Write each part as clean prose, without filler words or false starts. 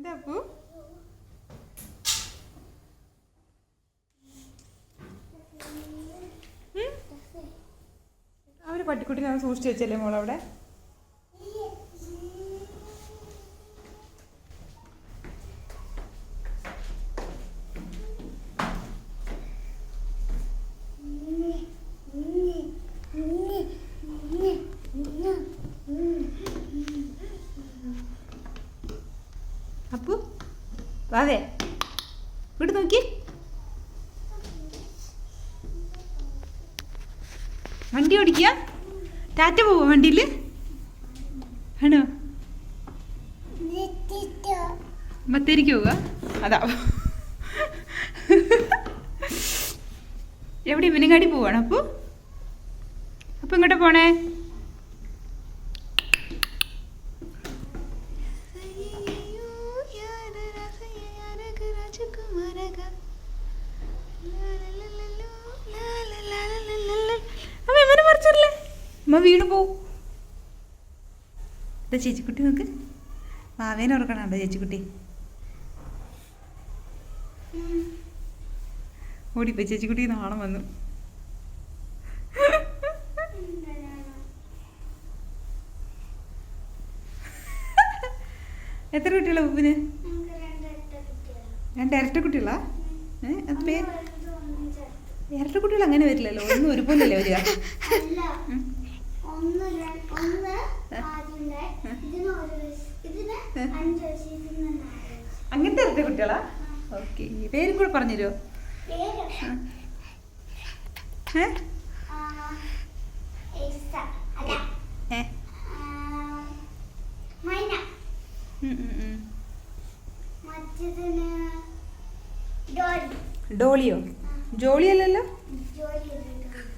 എന്താ അപ്പു? അവര് പട്ടിക്കുട്ടിനെ സൂക്ഷിച്ചു വെച്ചല്ലേ മോളവിടെ? അപ്പു വാവേ ഇവിടെ നോക്കി. വണ്ടി ഓടിക്കുക? ടാറ്റ പോവോ വണ്ടിയിൽ? ആണോ? ബത്തേരിക്ക് പോവുക? അതാ എവിടെ ഇവനങ്ങാടി പോവാണ് അപ്പു? അപ്പൊ ഇങ്ങോട്ടാ പോണേ? അമ്മ വീണ് പോവും. ഇതാ ചേച്ചിക്കുട്ടി നോക്ക്, മാവേനെ ഉറക്കണുണ്ടോ ചേച്ചിക്കുട്ടി? ഓടിപ്പോയി ചേച്ചിക്കുട്ടി നാണം വന്നു. എത്ര കുട്ടികളാ ഉപ്പിന്? 2 ഇരട്ട കുട്ടികളാ? അത് പേര് ഇരട്ട കുട്ടികൾ അങ്ങനെ വരില്ലല്ലോ, ഒന്നും ഒരുപോലല്ലേ വരിക? അങ്ങനത്തെ ഇരട്ട കുട്ടികളാ? ഓക്കെ, പേരും കൂടെ പറഞ്ഞുതരുമോ? ഡോളിയോ? ജോളിയല്ലല്ലോ.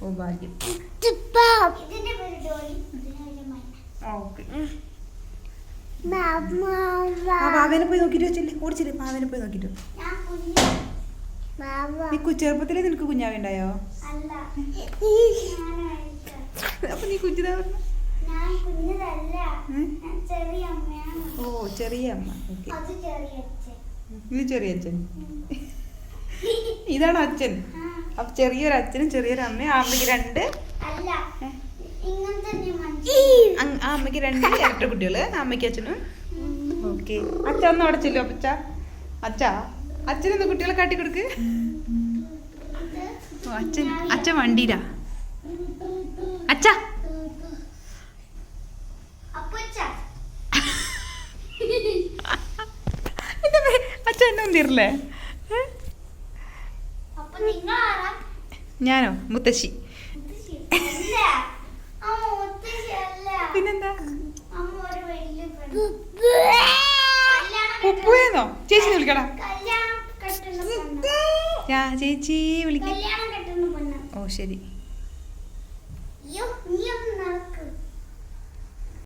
ഓ ഭാഗ്യം. പാവേനെ പോയി നോക്കിട്ട് വെച്ചല്ലേ, ഓടിച്ചില്ലേ? പാവേനെ പോയി നോക്കിട്ടോ. നീ ചെറുപ്പത്തിലേ നിനക്ക് കുഞ്ഞാവുണ്ടായോ? അപ്പൊ നീ കുഞ്ഞിതാ പറഞ്ഞു. ഓ ചെറിയ അമ്മ. ഓക്കെ, ഇത് ചെറിയ അച്ഛൻ. ഇതാണ് അച്ഛൻ. അപ്പൊ ചെറിയൊരു അച്ഛനും ചെറിയൊരു അമ്മയും. ആ അമ്മയ്ക്ക് 2 ആ അമ്മയ്ക്ക് 2 ഇരട്ട കുട്ടികള്. അമ്മയ്ക്ക് അച്ഛനും. ഓക്കെ, അച്ഛ ഒന്നും അടച്ചില്ലോ? അപ്പച്ച അച്ഛാ, അച്ഛനൊന്ന് കുട്ടികളെ കാട്ടി കൊടുക്ക്. ഓ അച്ഛൻ വണ്ടിയിലാ. അച്ഛ അച്ഛൻ എന്നെ ഒന്നും തീരില്ലേ? ഞാനോ? മുത്തശ്ശി. പിന്നെന്താ? ഉപ്പുവേന്നോ? ചേച്ചി വിളിക്കടാ. ചേച്ചി വിളിക്ക. ഓ ശരി.